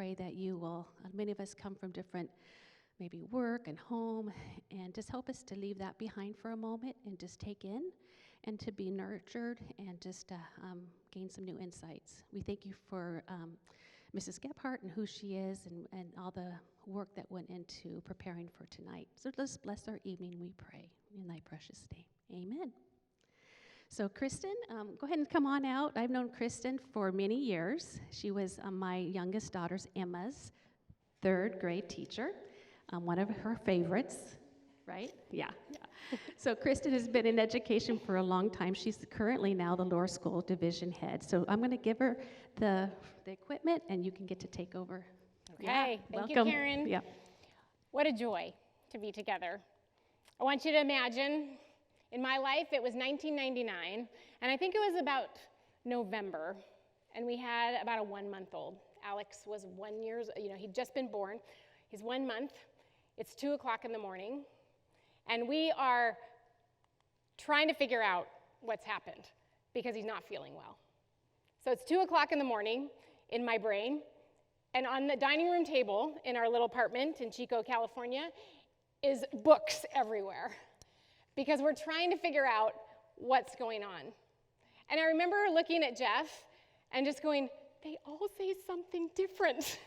pray that you will, many of us come from different maybe work and home, and just help us to leave that behind for a moment and just take in and to be nurtured and just gain some new insights. We thank you for Mrs. Gephart and who she is and all the work that went into preparing for tonight. So let's bless our evening, we pray, in thy precious name. Amen. So Kristen, go ahead and come on out. I've known Kristen for many years. She was my youngest daughter's, Emma's, third grade teacher, one of her favorites, right? Yeah. So Kristen has been in education for a long time. She's currently now the lower school division head. So I'm going to give her the equipment, and you can get to take over. Okay, yeah, thank welcome. you, Karen. Yeah. What a joy to be together. I want you to imagine, in my life, it was 1999, and I think it was about November, and we had about a 1-month-old. Alex was 1 year, he'd just been born. He's 1 month. It's 2 o'clock in the morning, and we are trying to figure out what's happened because he's not feeling well. So it's 2 o'clock in the morning in my brain, and on the dining room table in our little apartment in Chico, California, is books everywhere because we're trying to figure out what's going on. And I remember looking at Jeff and just going, they all say something different.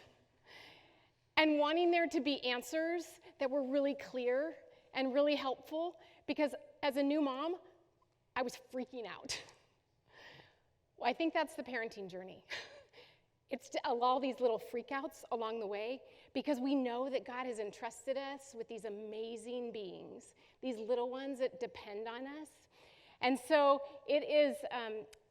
And wanting there to be answers that were really clear and really helpful, because as a new mom, I was freaking out. Well, I think that's the parenting journey. It's to allow these little freakouts along the way, because we know that God has entrusted us with these amazing beings, these little ones that depend on us. And so it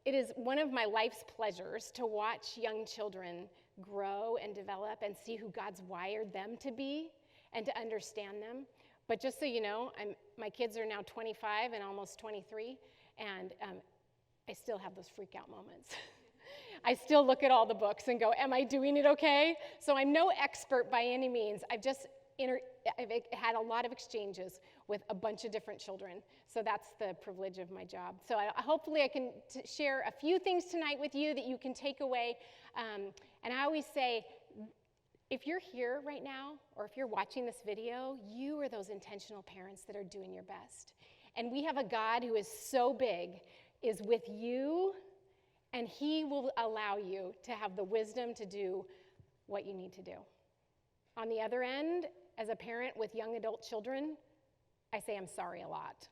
is one of my life's pleasures to watch young children grow and develop and see who God's wired them to be and to understand them. But just so you know, my kids are now 25 and almost 23, and I still have those freak out moments. I still look at all the books and go, am I doing it okay? So I'm no expert by any means. I've had a lot of exchanges with a bunch of different children. So that's the privilege of my job. So hopefully I can share a few things tonight with you that you can take away. And I always say, if you're here right now, or if you're watching this video, you are those intentional parents that are doing your best. And we have a God who is so big, is with you, and he will allow you to have the wisdom to do what you need to do. On the other end, as a parent with young adult children, I say I'm sorry a lot.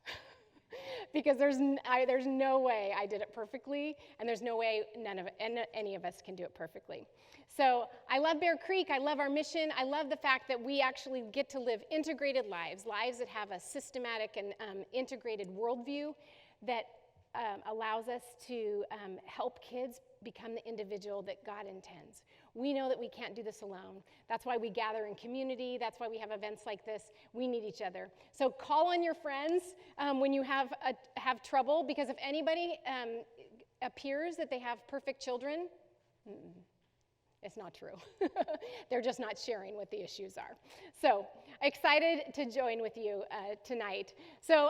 Because there's no way I did it perfectly, and there's no way any of us can do it perfectly. So I love Bear Creek. I love our mission. I love the fact that we actually get to live integrated lives that have a systematic and integrated worldview that allows us to help kids become the individual that God intends. We know that we can't do this alone. That's why we gather in community. That's why we have events like this. We need each other. So call on your friends when you have trouble, because if anybody appears that they have perfect children, it's not true. They're just not sharing what the issues are. So excited to join with you tonight. So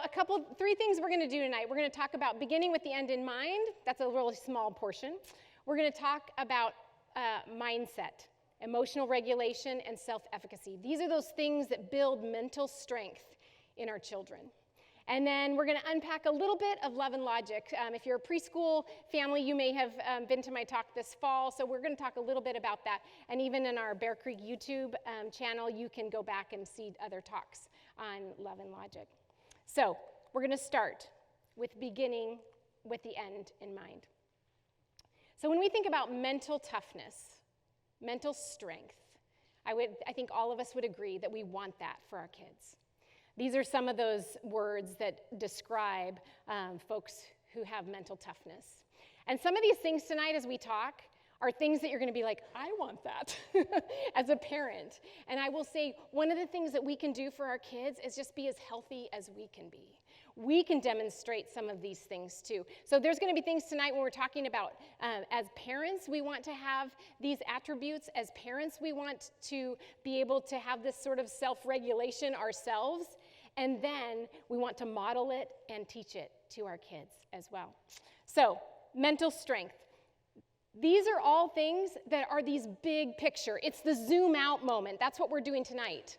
3 things we're going to do tonight. We're going to talk about beginning with the end in mind. That's a really small portion. We're going to talk about mindset, emotional regulation, and self-efficacy. These are those things that build mental strength in our children. And then we're going to unpack a little bit of love and logic. If you're a preschool family, you may have been to my talk this fall, so we're going to talk a little bit about that. And even in our Bear Creek YouTube channel, you can go back and see other talks on love and logic. So we're going to start with beginning with the end in mind. So when we think about mental toughness, mental strength, I think all of us would agree that we want that for our kids. These are some of those words that describe folks who have mental toughness. And some of these things tonight as we talk are things that you're going to be like, I want that as a parent. And I will say one of the things that we can do for our kids is just be as healthy as we can be. We can demonstrate some of these things too. So there's going to be things tonight when we're talking about as parents, we want to have these attributes. As parents, we want to be able to have this sort of self-regulation ourselves. And then we want to model it and teach it to our kids as well. So mental strength. These are all things that are these big picture. It's the zoom out moment. That's what we're doing tonight.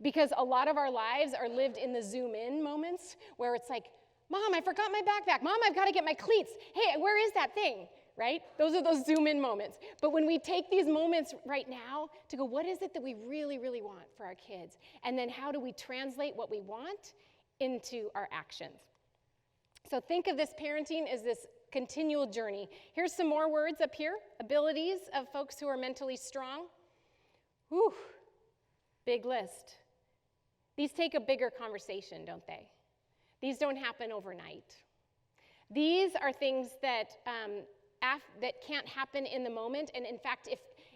Because a lot of our lives are lived in the zoom in moments where it's like, Mom, I forgot my backpack. Mom, I've got to get my cleats. Hey, where is that thing? Right? Those are those zoom in moments. But when we take these moments right now to go, what is it that we really, really want for our kids? And then how do we translate what we want into our actions? So think of this parenting as this continual journey. Here's some more words up here. Abilities of folks who are mentally strong. Whew, big list. These take a bigger conversation, don't they? These don't happen overnight. These are things that that can't happen in the moment. And in fact,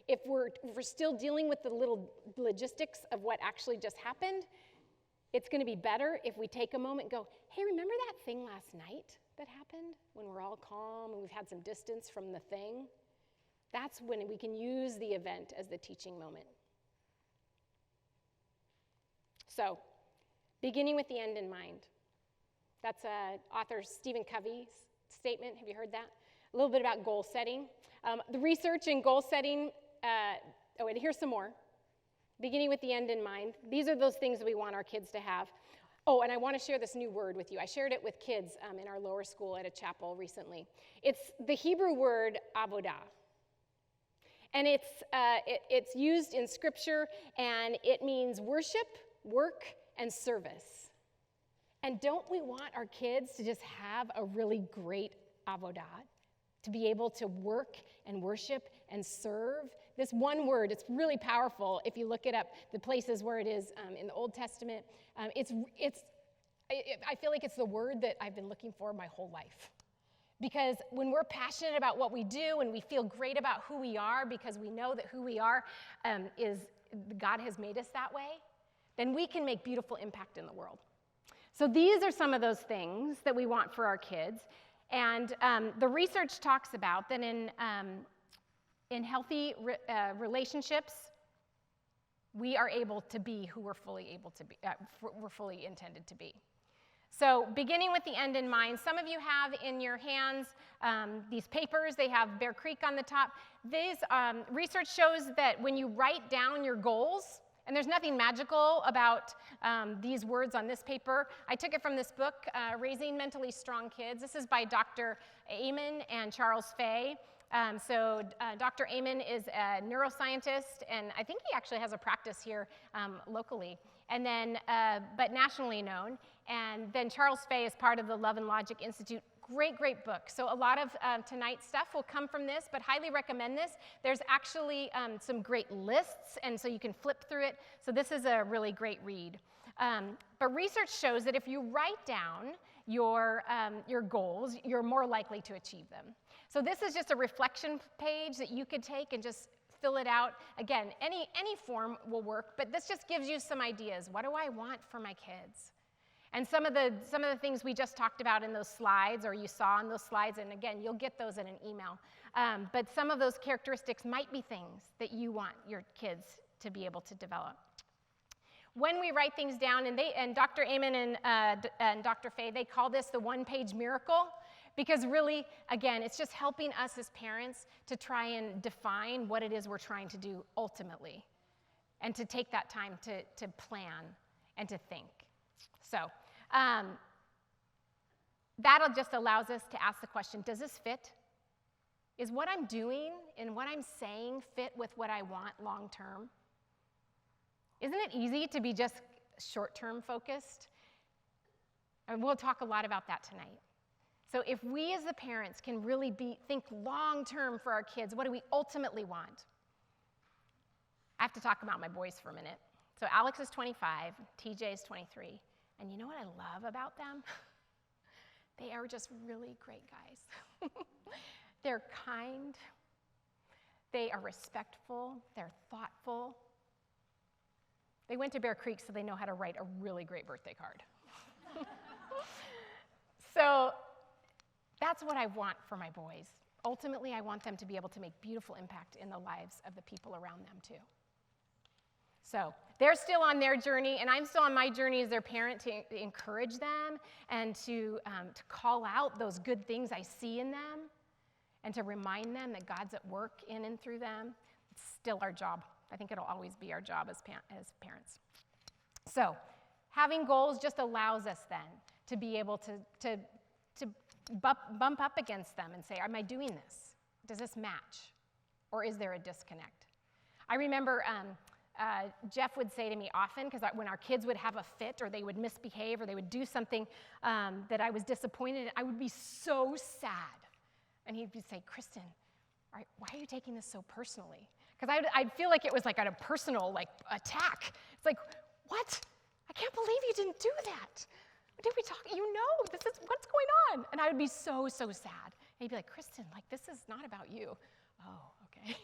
if we're still dealing with the little logistics of what actually just happened, it's going to be better if we take a moment and go, hey, remember that thing last night that happened when we're all calm and we've had some distance from the thing? That's when we can use the event as the teaching moment. So, beginning with the end in mind. That's author Stephen Covey's statement. Have you heard that? A little bit about goal setting. The research in goal setting, and here's some more. Beginning with the end in mind. These are those things that we want our kids to have. Oh, and I want to share this new word with you. I shared it with kids in our lower school at a chapel recently. It's the Hebrew word avodah. And it's used in Scripture, and it means worship, work, and service. And don't we want our kids to just have a really great avodah? To be able to work and worship and serve? This one word, it's really powerful if you look it up, the places where it is in the Old Testament. I feel like it's the word that I've been looking for my whole life. Because when we're passionate about what we do and we feel great about who we are because we know that who we are is God has made us that way, then we can make beautiful impact in the world. So these are some of those things that we want for our kids. And the research talks about that in healthy relationships, we are able to be who we're fully able to be, we're fully intended to be. So beginning with the end in mind, some of you have in your hands these papers. They have Bear Creek on the top. These research shows that when you write down your goals, and there's nothing magical about these words on this paper. I took it from this book, Raising Mentally Strong Kids. This is by Dr. Amen and Charles Fay. Dr. Amen is a neuroscientist, and I think he actually has a practice here locally, and then, but nationally known. And then Charles Fay is part of the Love and Logic Institute. Great, great book. So a lot of tonight's stuff will come from this, but highly recommend this. There's actually some great lists, and so you can flip through it. So this is a really great read. But research shows that if you write down your goals, you're more likely to achieve them. So this is just a reflection page that you could take and just fill it out. Again, any form will work, but this just gives you some ideas. What do I want for my kids? And some of the things we just talked about in those slides, or you saw in those slides, and again, you'll get those in an email. But some of those characteristics might be things that you want your kids to be able to develop. When we write things down, and Dr. Amen and Dr. Fay, they call this the one-page miracle, because really, again, it's just helping us as parents to try and define what it is we're trying to do ultimately, and to take that time to plan and to think. So that just allows us to ask the question, does this fit? Is what I'm doing and what I'm saying fit with what I want long term? Isn't it easy to be just short-term focused? And we'll talk a lot about that tonight. So if we as the parents can really think long-term for our kids, what do we ultimately want? I have to talk about my boys for a minute. So Alex is 25, TJ is 23. And you know what I love about them? They are just really great guys. They're kind. They are respectful. They're thoughtful. They went to Bear Creek, so they know how to write a really great birthday card. So that's what I want for my boys. Ultimately, I want them to be able to make beautiful impact in the lives of the people around them, too. So they're still on their journey, and I'm still on my journey as their parent to encourage them and to call out those good things I see in them. and to remind them that God's at work in and through them. It's still our job. I think it'll always be our job as parents. So having goals just allows us then to be able to bump up against them and say, am I doing this? Does this match? Or is there a disconnect? I remember Jeff would say to me often, because when our kids would have a fit or they would misbehave or they would do something that I was disappointed in, I would be so sad. And he'd say, Kristen, why are you taking this so personally? Because I'd feel like it was like a personal attack. It's like, what? I can't believe you didn't do that. Did we talk? This is what's going on. And I would be so, so sad. And he'd be like, Kristen, this is not about you. Oh, okay.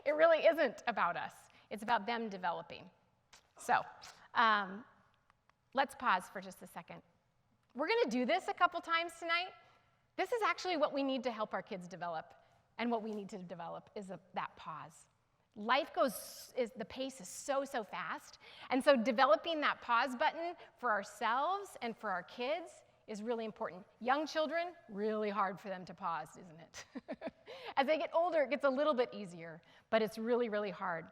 It really isn't about us. It's about them developing. So let's pause for just a second. We're going to do this a couple times tonight. This is actually what we need to help our kids develop. And what we need to develop is that pause. Life the pace is so, so fast. And so developing that pause button for ourselves and for our kids is really important. Young children, really hard for them to pause, isn't it? As they get older, it gets a little bit easier, but it's really, really hard.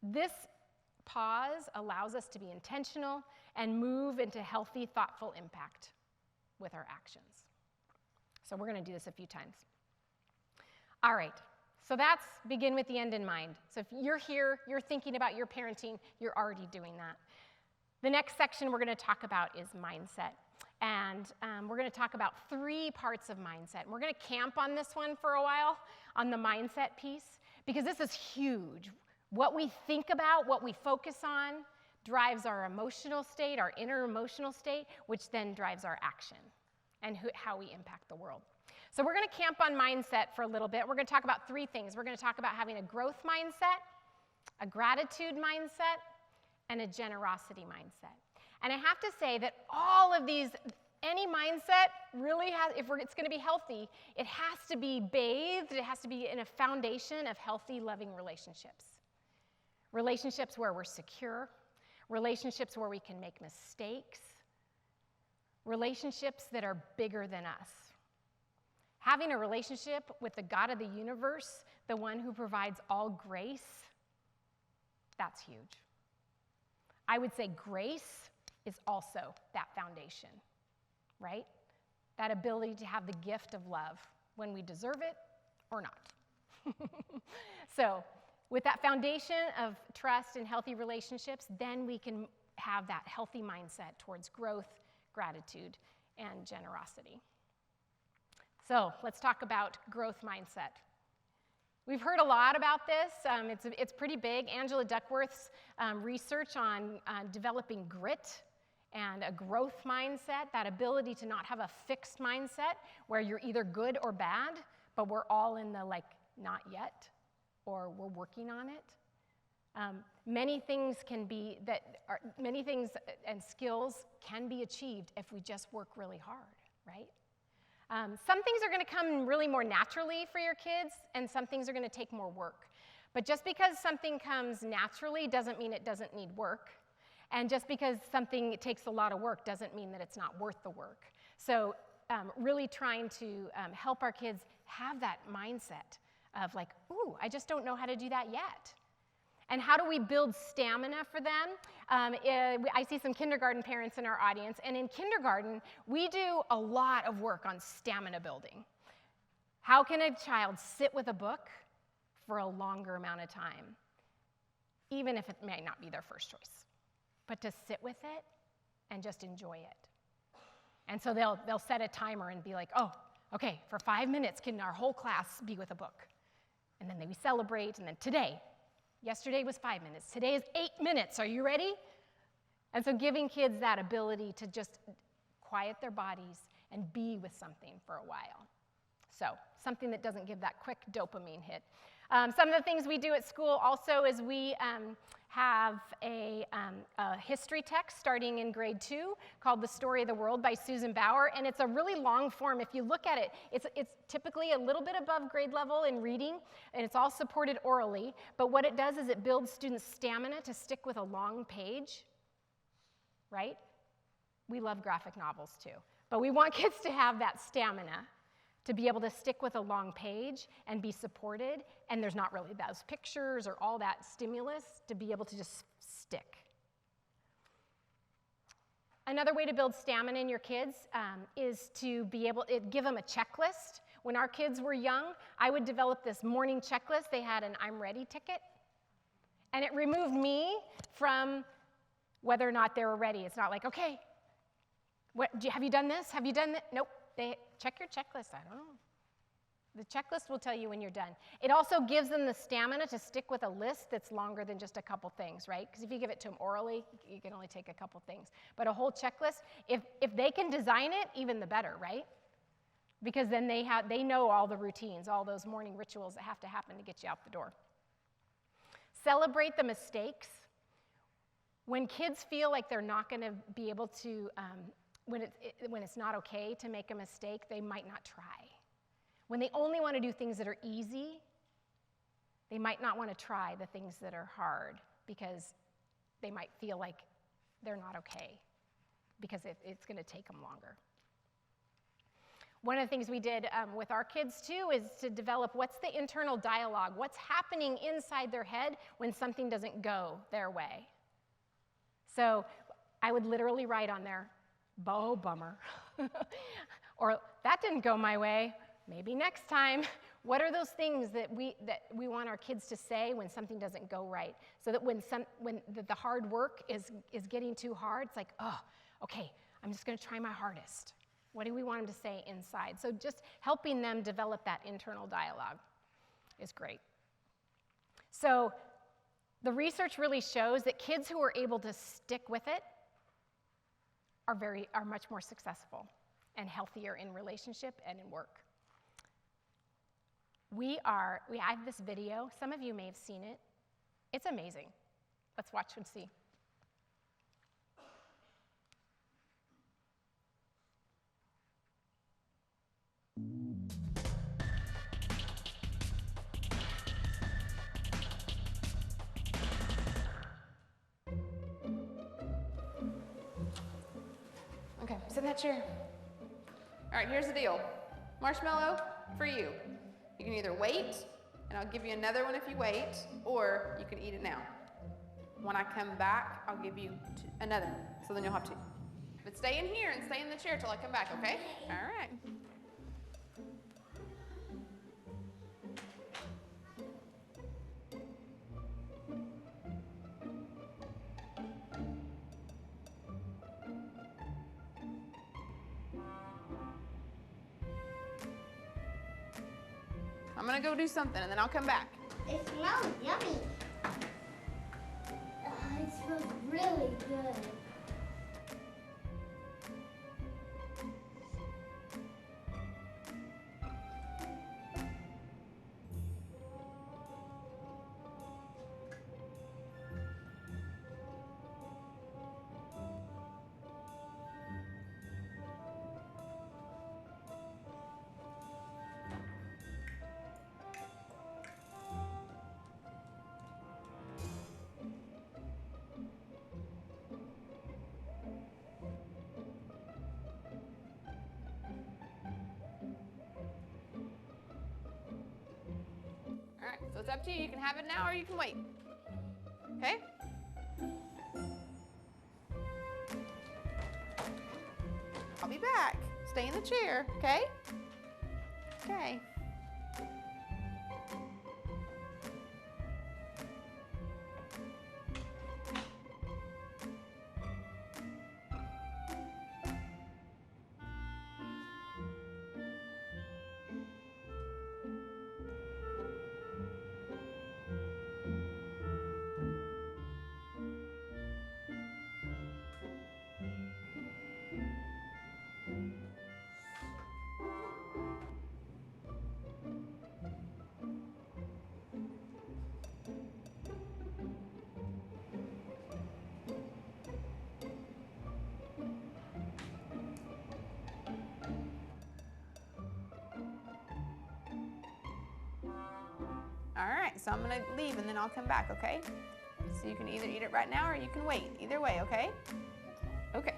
This pause allows us to be intentional and move into healthy, thoughtful impact with our actions. So we're going to do this a few times. All right. So that's begin with the end in mind. So if you're here, you're thinking about your parenting, you're already doing that. The next section we're going to talk about is mindset. And we're going to talk about 3 parts of mindset. And we're going to camp on this one for a while, on the mindset piece, because this is huge. What we think about, what we focus on, drives our emotional state, our inner emotional state, which then drives our action and how we impact the world. So we're going to camp on mindset for a little bit. We're going to talk about 3 things. We're going to talk about having a growth mindset, a gratitude mindset, and a generosity mindset. And I have to say that all of these, any mindset really has, if it's going to be healthy, it has to be bathed, it has to be in a foundation of healthy, loving relationships. Relationships where we're secure, relationships where we can make mistakes, relationships that are bigger than us. Having a relationship with the God of the universe, the one who provides all grace, that's huge. I would say grace is also that foundation, right? That ability to have the gift of love when we deserve it or not. So with that foundation of trust and healthy relationships, then we can have that healthy mindset towards growth, gratitude, and generosity. So let's talk about growth mindset. We've heard a lot about this. It's pretty big. Angela Duckworth's research on developing grit and a growth mindset, that ability to not have a fixed mindset where you're either good or bad, but we're all in the not yet, or we're working on it. Many things and skills can be achieved if we just work really hard, right? Some things are going to come really more naturally for your kids, and some things are going to take more work. But just because something comes naturally doesn't mean it doesn't need work. And just because something takes a lot of work doesn't mean that it's not worth the work. So really trying to help our kids have that mindset of ooh, I just don't know how to do that yet. And how do we build stamina for them? I see some kindergarten parents in our audience, and in kindergarten, we do a lot of work on stamina building. How can a child sit with a book for a longer amount of time, even if it may not be their first choice, but to sit with it and just enjoy it? And so they'll set a timer and be like, oh, okay, for 5 minutes can our whole class be with a book? And then we celebrate, and then today, yesterday was 5 minutes. Today is 8 minutes. Are you ready? And so giving kids that ability to just quiet their bodies and be with something for a while. So something that doesn't give that quick dopamine hit. Some of the things we do at school also is we have a history text starting in grade 2 called The Story of the World by Susan Bauer, and it's a really long form. If you look at it, it's typically a little bit above grade level in reading, and it's all supported orally, but what it does is it builds students' stamina to stick with a long page, right? We love graphic novels too, but we want kids to have that stamina to be able to stick with a long page and be supported, and there's not really those pictures or all that stimulus to be able to just stick. Another way to build stamina in your kids is to be able to give them a checklist. When our kids were young, I would develop this morning checklist. They had an I'm ready ticket, and it removed me from whether or not they were ready. It's not like, okay, have you done this? Have you done that? Nope. Check your checklist. I don't know. The checklist will tell you when you're done. It also gives them the stamina to stick with a list that's longer than just a couple things, right? Because if you give it to them orally, you can only take a couple things. But a whole checklist, if they can design it, even the better, right? Because then they know all the routines, all those morning rituals that have to happen to get you out the door. Celebrate the mistakes. When kids feel like they're not going to be able to, when it's not okay to make a mistake, they might not try. When they only want to do things that are easy, they might not want to try the things that are hard because they might feel like they're not okay because it's going to take them longer. One of the things we did with our kids too is to develop what's the internal dialogue, what's happening inside their head when something doesn't go their way. So I would literally write on there, "Oh, bummer," or "That didn't go my way. Maybe next time." What are those things that we want our kids to say when something doesn't go right? So that when the hard work is getting too hard, it's like, oh, okay, I'm just going to try my hardest. What do we want them to say inside? So just helping them develop that internal dialogue is great. So the research really shows that kids who are able to stick with it are much more successful and healthier in relationship and in work. We have this video. Some of you may have seen it. It's amazing. Let's watch and see. Okay, sit in that chair. All right, here's the deal. Marshmallow for you. You can either wait, and I'll give you another one if you wait, or you can eat it now. When I come back, I'll give you another, so then you'll have two. But stay in here and stay in the chair till I come back, okay? All right. I'm gonna go do something and then I'll come back. It smells yummy. It smells really good. All right, so it's up to you. You can have it now or you can wait. Okay? I'll be back. Stay in the chair, okay? Okay. All right, so I'm gonna leave and then I'll come back, okay? So you can either eat it right now or you can wait. Either way, okay? Okay.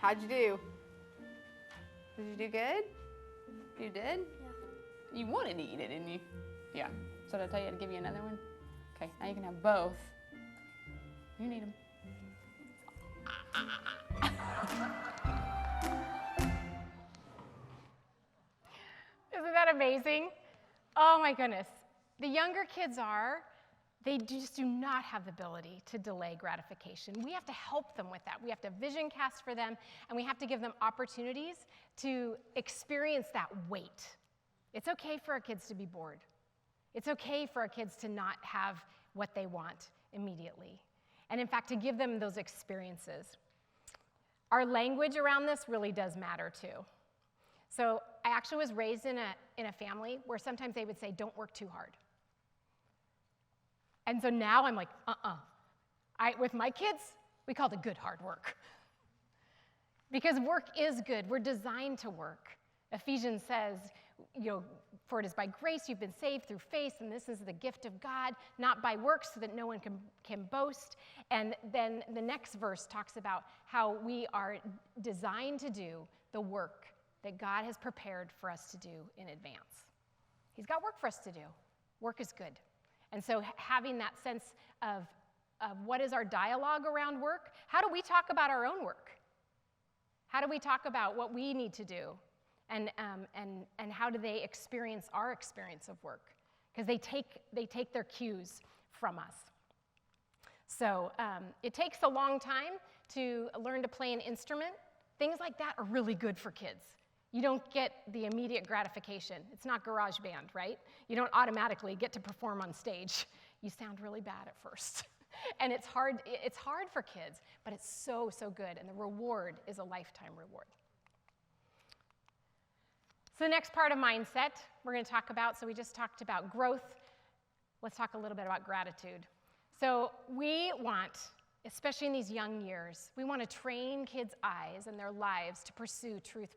How'd you do? Did you do good? You did? Yeah. You wanted to eat it, didn't you? Yeah. So did I tell you to give you another one? Okay, now you can have both. You need them. Isn't that amazing? Oh my goodness. The younger kids they just do not have the ability to delay gratification. We have to help them with that. We have to vision cast for them, and we have to give them opportunities to experience that wait. It's okay for our kids to be bored. It's okay for our kids to not have what they want immediately. And in fact, to give them those experiences. Our language around this really does matter too. So I actually was raised in a family where sometimes they would say, don't work too hard. And so now I'm like, with my kids, we call it good hard work. Because work is good. We're designed to work. Ephesians says, for it is by grace you've been saved through faith, and this is the gift of God, not by works, so that no one can boast. And then the next verse talks about how we are designed to do the work that God has prepared for us to do in advance. He's got work for us to do. Work is good. And so having that sense of what is our dialogue around work, how do we talk about our own work? How do we talk about what we need to do? And how do they experience our experience of work? Because they take their cues from us. So it takes a long time to learn to play an instrument. Things like that are really good for kids. You don't get the immediate gratification. It's not garage band, right? You don't automatically get to perform on stage. You sound really bad at first. And it's hard for kids, but it's so, so good. And the reward is a lifetime reward. So the next part of mindset we're going to talk about, so we just talked about growth. Let's talk a little bit about gratitude. So we want, especially in these young years, we want to train kids' eyes and their lives to pursue truth,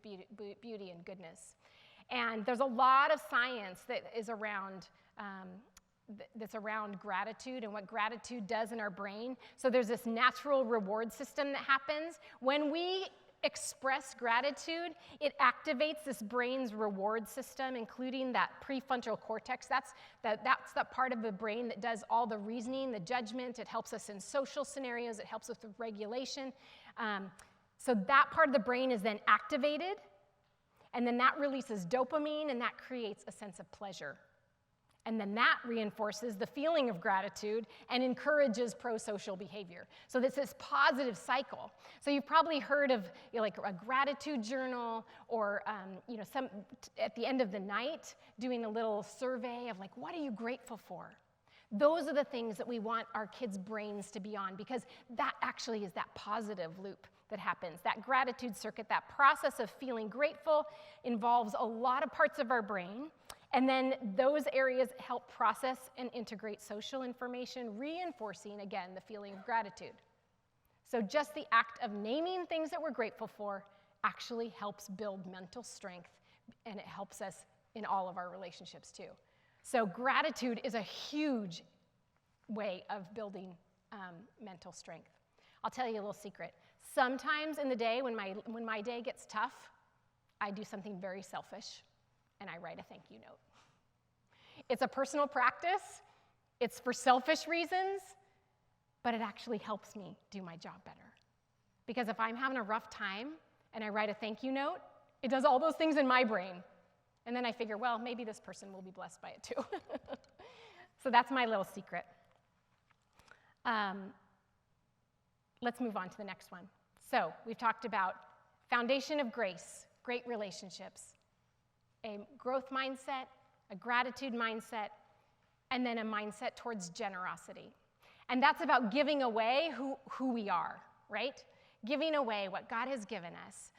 beauty, and goodness. And there's a lot of science that is around that's around gratitude and what gratitude does in our brain. So there's this natural reward system that happens. When we express gratitude, it activates this brain's reward system, including that prefrontal cortex. That's that part of the brain that does all the reasoning, the judgment. It helps us in social scenarios. It helps us with regulation. So that part of the brain is then activated, and then that releases dopamine, and that creates a sense of pleasure. And then that reinforces the feeling of gratitude and encourages pro-social behavior. So it's this positive cycle. So you've probably heard of like a gratitude journal, or some at the end of the night doing a little survey of like, what are you grateful for? Those are the things that we want our kids' brains to be on, because that actually is that positive loop that happens. That gratitude circuit, that process of feeling grateful, involves a lot of parts of our brain. And then those areas help process and integrate social information, reinforcing, again, the feeling of gratitude. So just the act of naming things that we're grateful for actually helps build mental strength, and it helps us in all of our relationships too. So gratitude is a huge way of building mental strength. I'll tell you a little secret. Sometimes in the day when my day gets tough, I do something very selfish, and I write a thank you note. It's a personal practice. It's for selfish reasons, but it actually helps me do my job better. Because if I'm having a rough time and I write a thank you note, it does all those things in my brain. And then I figure, well, maybe this person will be blessed by it too. So that's my little secret. Let's move on to the next one. So we've talked about foundation of grace, great relationships, a growth mindset, a gratitude mindset, and then a mindset towards generosity. And that's about giving away who we are, right? Giving away what God has given us.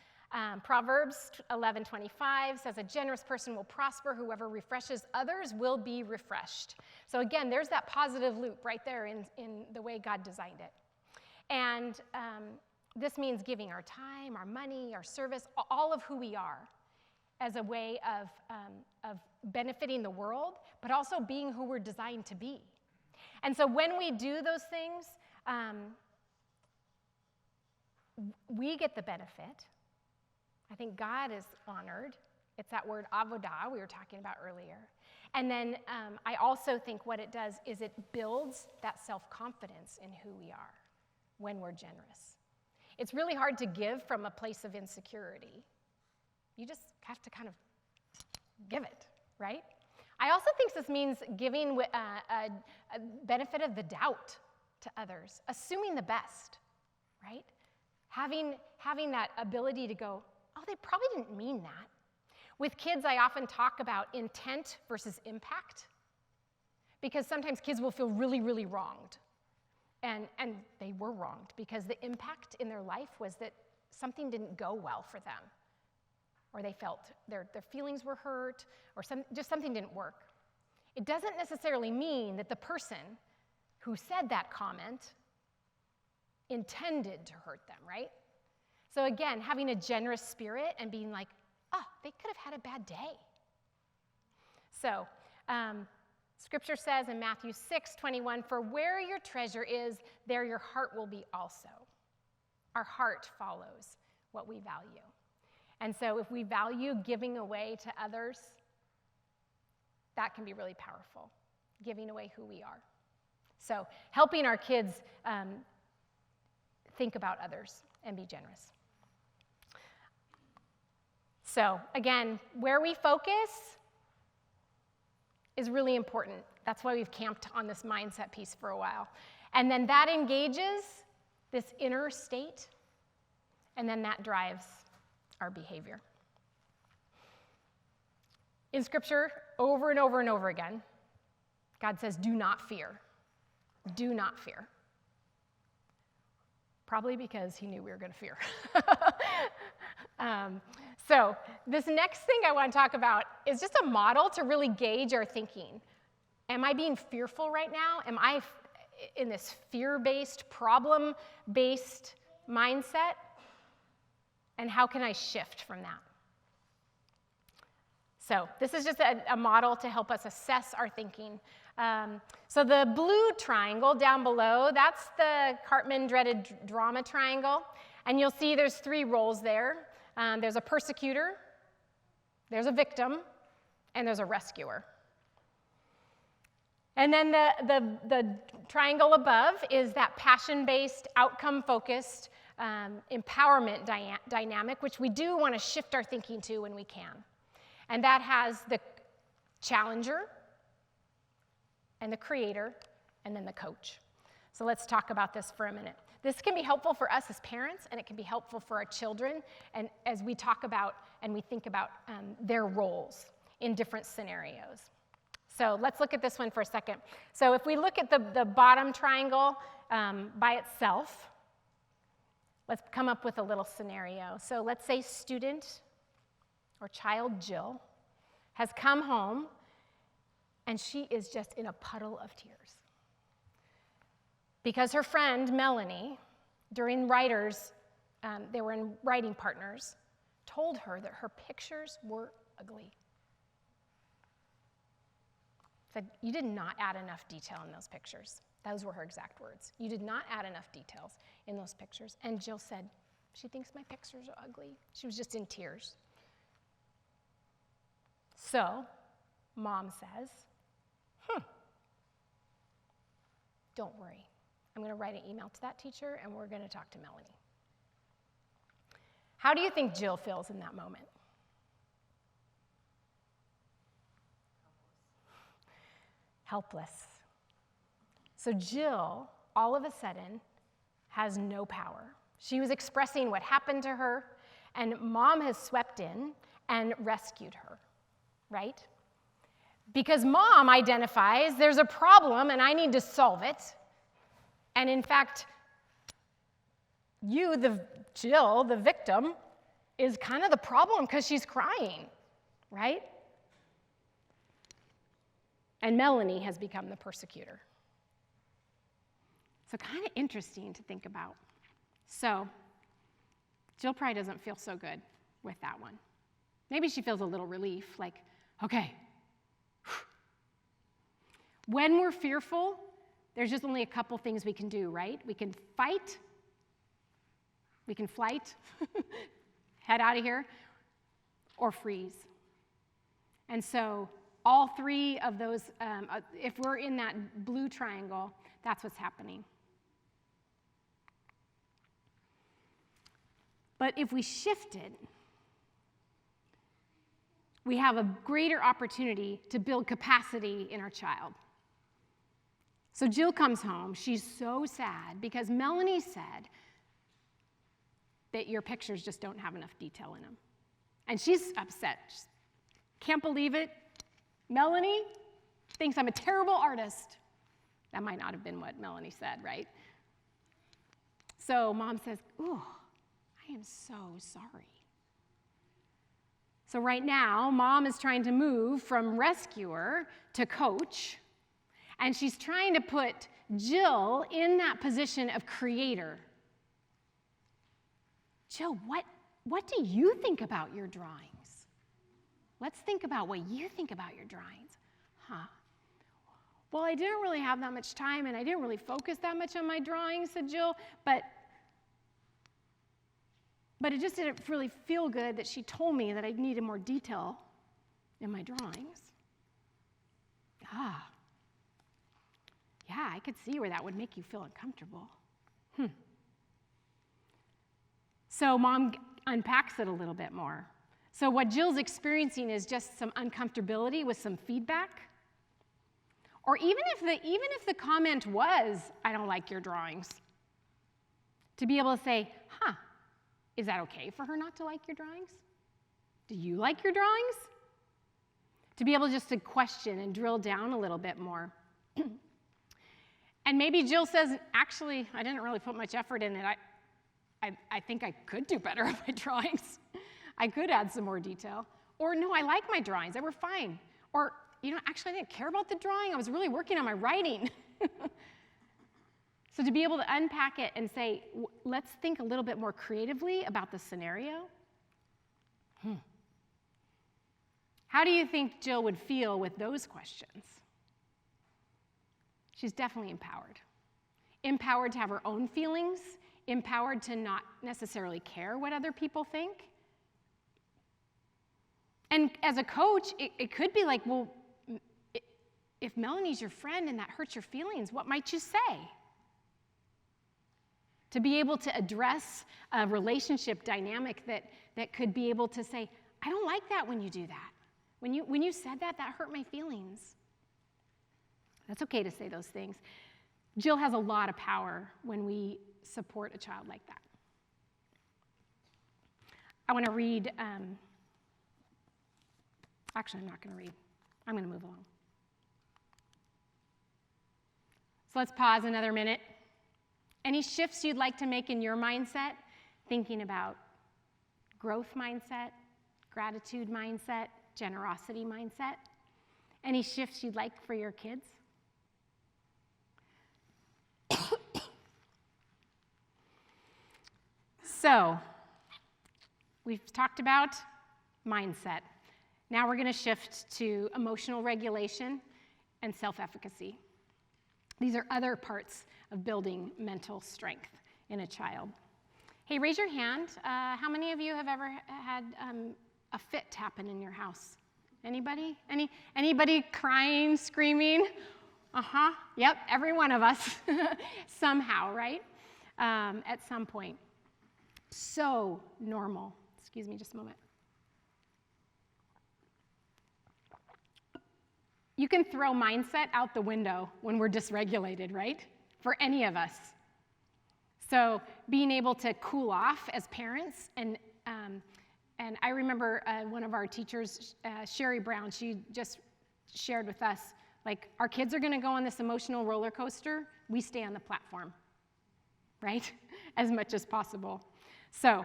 Proverbs 11:25 says, a generous person will prosper. Whoever refreshes others will be refreshed. So again, there's that positive loop right there in the way God designed it. And this means giving our time, our money, our service, all of who we are, as a way of benefiting the world, but also being who we're designed to be. And so when we do those things, we get the benefit. I think God is honored. It's that word avodah we were talking about earlier. And then I also think what it does is it builds that self-confidence in who we are when we're generous. It's really hard to give from a place of insecurity. You just have to kind of give it, right? I also think this means giving a benefit of the doubt to others, assuming the best, right? Having that ability to go, oh, they probably didn't mean that. With kids, I often talk about intent versus impact, because sometimes kids will feel really, really wronged. And they were wronged because the impact in their life was that something didn't go well for them, or they felt their feelings were hurt, or just something didn't work. It doesn't necessarily mean that the person who said that comment intended to hurt them, right? So again, having a generous spirit and being like, oh, they could have had a bad day. So, Scripture says in Matthew 6:21, for where your treasure is, there your heart will be also. Our heart follows what we value. And so if we value giving away to others, that can be really powerful, giving away who we are. So helping our kids think about others and be generous. So again, where we focus is really important. That's why we've camped on this mindset piece for a while. And then that engages this inner state, and then that drives our behavior. In Scripture, over and over and over again, God says, do not fear. Do not fear. Probably because he knew we were going to fear. So this next thing I want to talk about is just a model to really gauge our thinking. Am I being fearful right now? Am I in this fear-based, problem-based mindset? And how can I shift from that? So this is just a model to help us assess our thinking. So the blue triangle down below, that's the Cartman-dreaded drama triangle. And you'll see there's 3 roles there. There's a persecutor, there's a victim, and there's a rescuer. And then the triangle above is that passion-based, outcome-focused empowerment dynamic, which we do want to shift our thinking to when we can. And that has the challenger, and the creator, and then the coach. So let's talk about this for a minute. This can be helpful for us as parents, and it can be helpful for our children, and as we talk about and we think about their roles in different scenarios. So let's look at this one for a second. So if we look at the bottom triangle by itself, let's come up with a little scenario. So let's say student or child Jill has come home, and she is just in a puddle of tears. Because her friend, Melanie, during they were in writing partners, told her that her pictures were ugly. Said, you did not add enough detail in those pictures. Those were her exact words. You did not add enough details in those pictures. And Jill said, she thinks my pictures are ugly. She was just in tears. So, mom says, don't worry. I'm going to write an email to that teacher, and we're going to talk to Melanie. How do you think Jill feels in that moment? Helpless. So Jill, all of a sudden, has no power. She was expressing what happened to her, and mom has swept in and rescued her, right? Because mom identifies there's a problem and I need to solve it. And in fact, Jill, the victim, is kind of the problem because she's crying, right? And Melanie has become the persecutor. So kind of interesting to think about. So Jill probably doesn't feel so good with that one. Maybe she feels a little relief, like, okay. When we're fearful, there's just only a couple things we can do, right? We can fight, We can flight, head out of here, or freeze. And so all three of those, if we're in that blue triangle, that's what's happening. But if we shift it, we have a greater opportunity to build capacity in our child. So Jill comes home. She's so sad because Melanie said that your pictures just don't have enough detail in them. And she's upset. She can't believe it. Melanie thinks I'm a terrible artist. That might not have been what Melanie said, right? So Mom says, ooh, I am so sorry. So right now, Mom is trying to move from rescuer to coach, and she's trying to put Jill in that position of creator. Jill, what do you think about your drawings? Let's think about what you think about your drawings. Well, I didn't really have that much time, and I didn't really focus that much on my drawings, said Jill, but it just didn't really feel good that she told me that I needed more detail in my drawings. Yeah, I could see where that would make you feel uncomfortable. So Mom unpacks it a little bit more. So what Jill's experiencing is just some uncomfortability with some feedback. Or even if the comment was, I don't like your drawings, to be able to say, is that okay for her not to like your drawings? Do you like your drawings? To be able just to question and drill down a little bit more. And maybe Jill says, actually, I didn't really put much effort in it. I think I could do better on my drawings. I could add some more detail. Or no, I like my drawings. They were fine. Or, actually I didn't care about the drawing. I was really working on my writing. So to be able to unpack it and say, let's think a little bit more creatively about the scenario. How do you think Jill would feel with those questions? She's definitely empowered. Empowered to have her own feelings, empowered to not necessarily care what other people think. And as a coach, it could be like, well, if Melanie's your friend and that hurts your feelings, what might you say? To be able to address a relationship dynamic that could be able to say, I don't like that when you do that. When you said that hurt my feelings. That's okay to say those things. Jill has a lot of power when we support a child like that. I want to read, actually I'm not going to read. I'm going to move along. So let's pause another minute. Any shifts you'd like to make in your mindset, thinking about growth mindset, gratitude mindset, generosity mindset? Any shifts you'd like for your kids? So, we've talked about mindset. Now we're going to shift to emotional regulation and self-efficacy. These are other parts of building mental strength in a child. Hey, raise your hand. How many of you have ever had a fit happen in your house? Anybody? Anybody crying, screaming? Yep, every one of us somehow, right? At some point. So normal. Excuse me just a moment. You can throw mindset out the window when we're dysregulated, right? For any of us. So being able to cool off as parents, and I remember one of our teachers, Sherry Brown, she just shared with us, like, our kids are going to go on this emotional roller coaster, we stay on the platform, right? As much as possible. So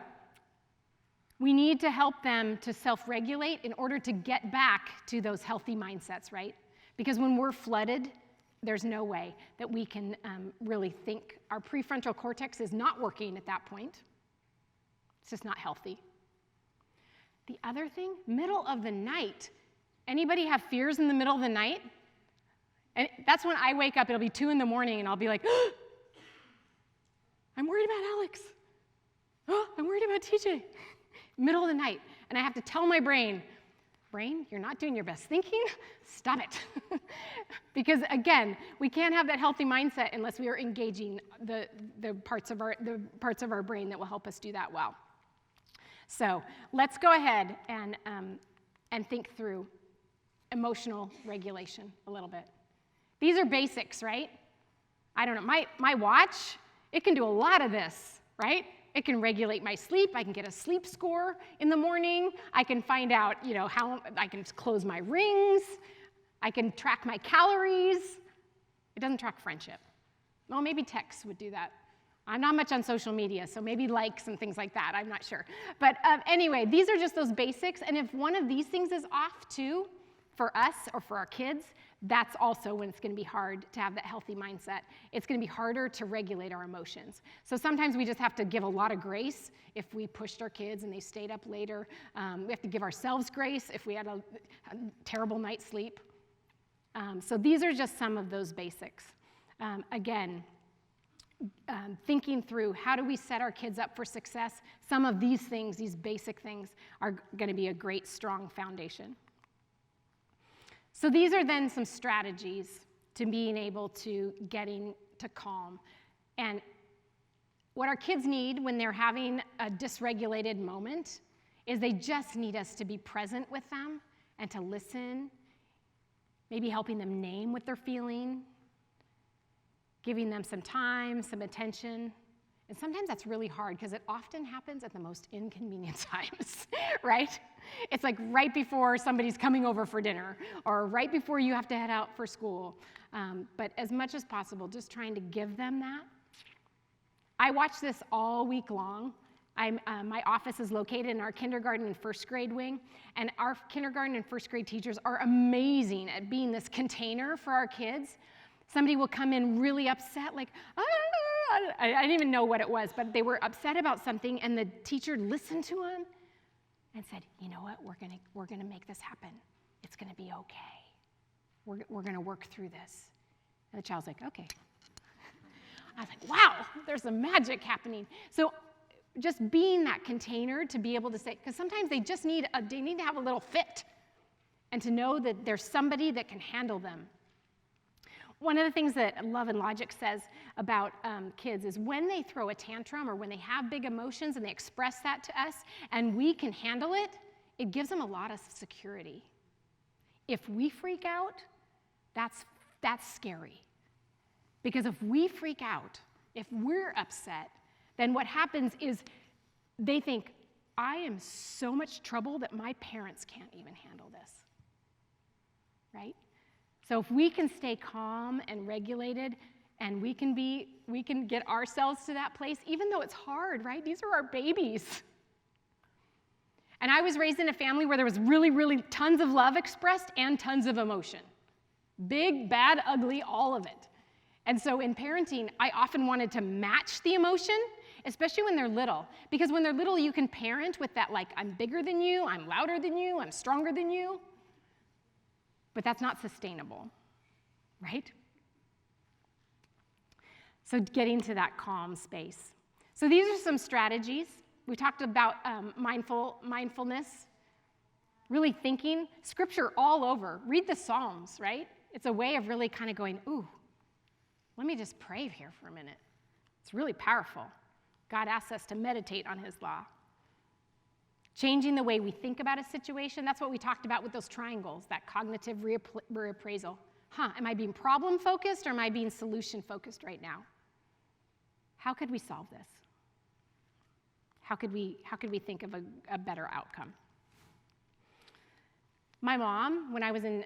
we need to help them to self-regulate in order to get back to those healthy mindsets, right? Because when we're flooded, there's no way that we can really think. Our prefrontal cortex is not working at that point. It's just not healthy. The other thing, middle of the night. Anybody have fears in the middle of the night? And that's when I wake up. It'll be 2 a.m, and I'll be like, I'm worried about Alex. Oh, I'm worried about TJ. Middle of the night, and I have to tell my brain, you're not doing your best thinking, stop it. Because again, we can't have that healthy mindset unless we are engaging the parts of our brain that will help us do that well. So let's go ahead and think through emotional regulation a little bit. These are basics, right? I don't know, my watch, it can do a lot of this, right? It can regulate my sleep. I can get a sleep score in the morning. I can find out, how I can close my rings. I can track my calories. It doesn't track friendship. Well, maybe text would do that. I'm not much on social media, so maybe likes and things like that. I'm not sure. But anyway, these are just those basics. And if one of these things is off too, for us or for our kids, that's also when it's going to be hard to have that healthy mindset. It's going to be harder to regulate our emotions. So sometimes we just have to give a lot of grace if we pushed our kids and they stayed up later. We have to give ourselves grace if we had a terrible night's sleep. So these are just some of those basics. Again, thinking through how do we set our kids up for success, some of these things, these basic things, are going to be a great, strong foundation. So these are then some strategies to being able to getting to calm. And what our kids need when they're having a dysregulated moment is they just need us to be present with them and to listen, maybe helping them name what they're feeling, giving them some time, some attention. And sometimes that's really hard because it often happens at the most inconvenient times, right? It's like right before somebody's coming over for dinner or right before you have to head out for school. But as much as possible, just trying to give them that. I watch this all week long. My office is located in our kindergarten and first grade wing, and our kindergarten and first grade teachers are amazing at being this container for our kids. Somebody will come in really upset, like, I didn't even know what it was, but they were upset about something, and the teacher listened to them and said, you know what, we're gonna make this happen. It's gonna be okay. We're gonna work through this. And the child's like, okay. I was like, wow, there's some magic happening. So just being that container to be able to say, because sometimes they just need to have a little fit and to know that there's somebody that can handle them. One of the things that Love and Logic says about kids is when they throw a tantrum or when they have big emotions and they express that to us and we can handle it, it gives them a lot of security. If we freak out, that's scary. Because if we freak out, if we're upset, then what happens is they think, I am so much trouble that my parents can't even handle this, right? So if we can stay calm and regulated and we can get ourselves to that place, even though it's hard, right? These are our babies. And I was raised in a family where there was really, really tons of love expressed and tons of emotion. Big, bad, ugly, all of it. And so in parenting, I often wanted to match the emotion, especially when they're little. Because when they're little, you can parent with that, like, I'm bigger than you, I'm louder than you, I'm stronger than you. But that's not sustainable, right? So getting to that calm space. So these are some strategies. We talked about mindfulness, really thinking. Scripture all over. Read the Psalms, right? It's a way of really kind of going, ooh, let me just pray here for a minute. It's really powerful. God asks us to meditate on his law. Changing the way we think about a situation, that's what we talked about with those triangles, that cognitive reappraisal. Am I being problem-focused or am I being solution-focused right now? How could we solve this? How could we think of a better outcome? My mom, when I was in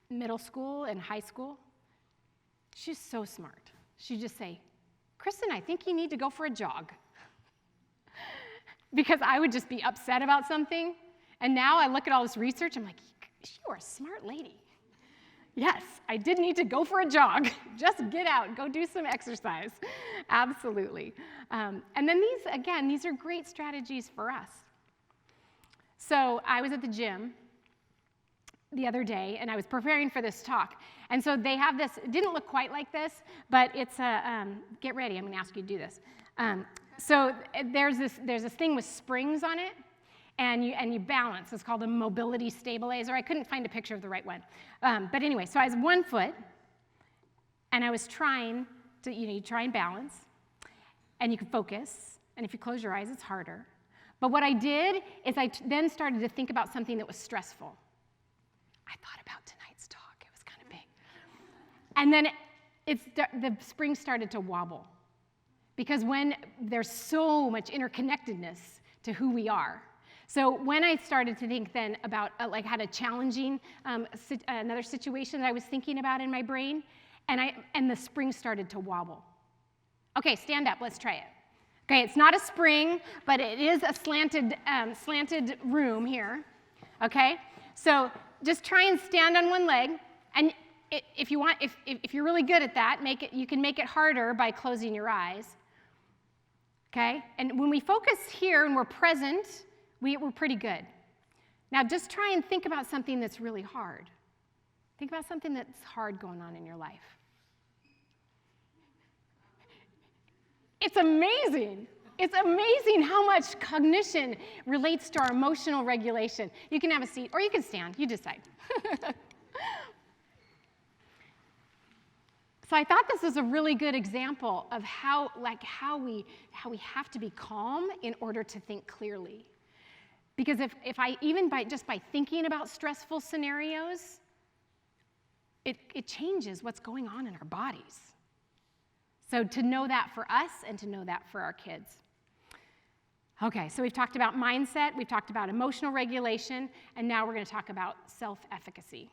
middle school and high school, she's so smart. She'd just say, Kristen, I think you need to go for a jog. Because I would just be upset about something. And now I look at all this research, I'm like, you are a smart lady. Yes, I did need to go for a jog. Just get out, go do some exercise. Absolutely. And then these are great strategies for us. So I was at the gym the other day, and I was preparing for this talk. And so they have this, it didn't look quite like this, but it's a, get ready, I'm gonna ask you to do this. So there's this thing with springs on it, and you balance. It's called a mobility stabilizer. I couldn't find a picture of the right one. But anyway, so I was 1 foot, and I was trying to, you try and balance, and you can focus, and if you close your eyes, it's harder. But what I did is then started to think about something that was stressful. I thought about tonight's talk. It was kind of big. And then the spring started to wobble. Because when there's so much interconnectedness to who we are. So when I started to think then about, had a challenging, another situation that I was thinking about in my brain, and the spring started to wobble. Okay, stand up, let's try it. Okay, it's not a spring, but it is a slanted room here, okay? So just try and stand on one leg, and if you want, if you're really good at that, you can make it harder by closing your eyes, okay? And when we focus here and we're present, we're pretty good. Now just try and think about something that's really hard. Think about something that's hard going on in your life. It's amazing. It's amazing how much cognition relates to our emotional regulation. You can have a seat or you can stand, you decide. So I thought this was a really good example of how we have to be calm in order to think clearly. Because if I, even just by thinking about stressful scenarios, it changes what's going on in our bodies. So to know that for us and to know that for our kids. Okay, so we've talked about mindset, we've talked about emotional regulation, and now we're going to talk about self-efficacy.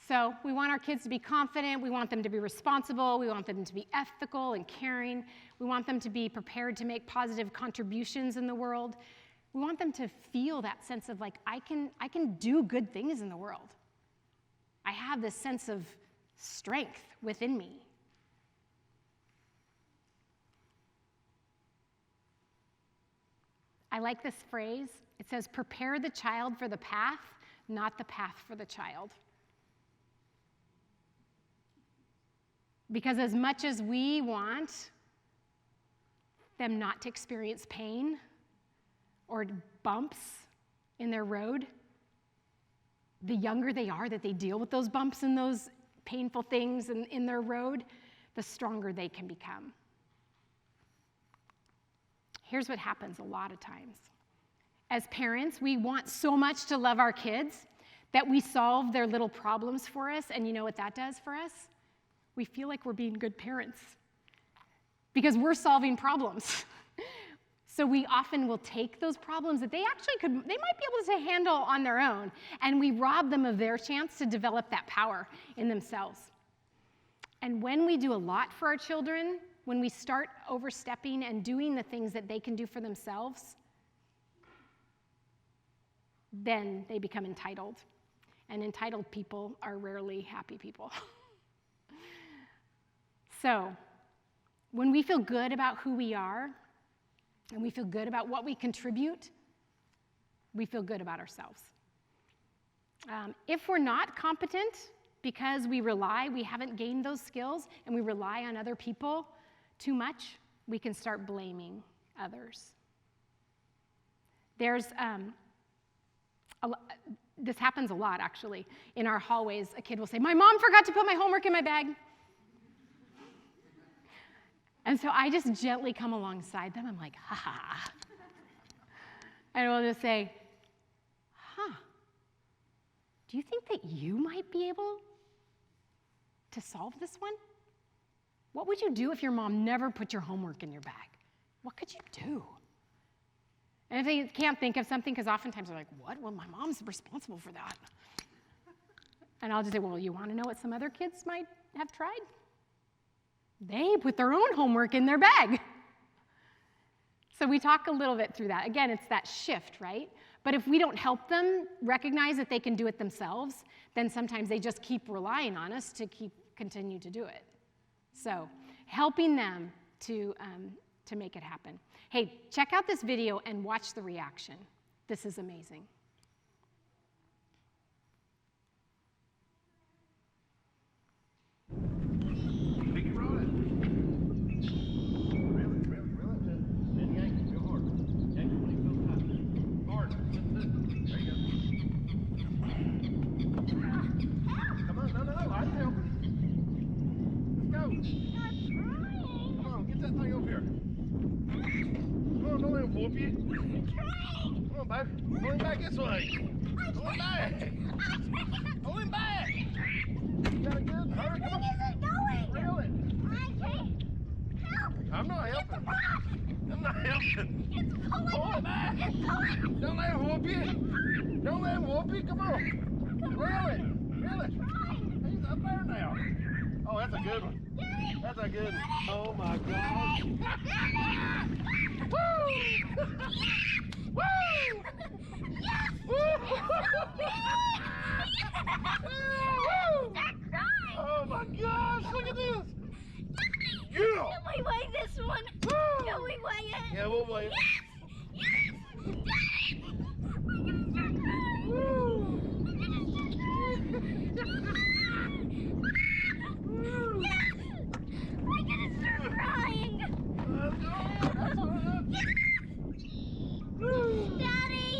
So we want our kids to be confident, we want them to be responsible, we want them to be ethical and caring, we want them to be prepared to make positive contributions in the world. We want them to feel that sense of I can do good things in the world. I have this sense of strength within me. I like this phrase. It says, prepare the child for the path, not the path for the child. Because as much as we want them not to experience pain or bumps in their road, the younger they are that they deal with those bumps and those painful things in their road, the stronger they can become. Here's what happens a lot of times. As parents, we want so much to love our kids that we solve their little problems for us, and you know what that does for us? We feel like we're being good parents because we're solving problems. So we often will take those problems that they might be able to handle on their own, and we rob them of their chance to develop that power in themselves. And when we do a lot for our children, when we start overstepping and doing the things that they can do for themselves, then they become entitled. And entitled people are rarely happy people. So, when we feel good about who we are, and we feel good about what we contribute, we feel good about ourselves. If we're not competent because we haven't gained those skills, and we rely on other people too much, we can start blaming others. This happens a lot, actually. In our hallways, a kid will say, "My mom forgot to put my homework in my bag." And so I just gently come alongside them. I'm like, ha ha. And we'll just say, do you think that you might be able to solve this one? What would you do if your mom never put your homework in your bag? What could you do? And if they can't think of something, because oftentimes they're like, what? Well, my mom's responsible for that. And I'll just say, well, you want to know what some other kids might have tried? They put their own homework in their bag. So we talk a little bit through that. Again, it's that shift, right? But if we don't help them recognize that they can do it themselves, then sometimes they just keep relying on us to continue to do it. So helping them to make it happen. Hey, check out this video and watch the reaction. This is amazing. Big trying. Come on, baby. Pull him back this way. Pull him back. Pull him back. You got it good? Hurry, come on. Isn't going. Reel it. I can't. Help. I'm not helping. I'm not helping. It's pulling. Pull it back. It's pulling. Don't let him whoop you. Don't let him whoop you. Come on. Reel it. Reel it. He's up there now. Oh, that's a good one. That's a good one. Oh my gosh. Woo! Woo! Yes. Woo! Stop crying. Oh my gosh, look at this. Yeah. Can we weigh this one? Woo! Can we weigh it? Yeah, we'll weigh it. Yes. Daddy. We're gonna start crying. Woo! Yes. We're gonna start crying. Daddy!